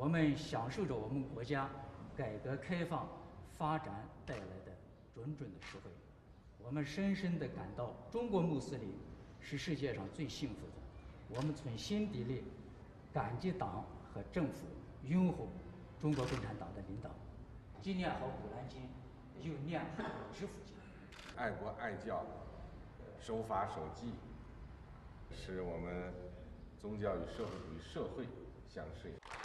我们享受着我们国家改革开放发展带来的种种的实惠。我们深深地感到，中国穆斯林是世界上最幸福的。我们从心底里感激党和政府拥护中国共产党的领导。既念好《古兰经》，又念好《知府经》。爱国爱教，守法守纪，使我们宗教与社会主义社会相适应。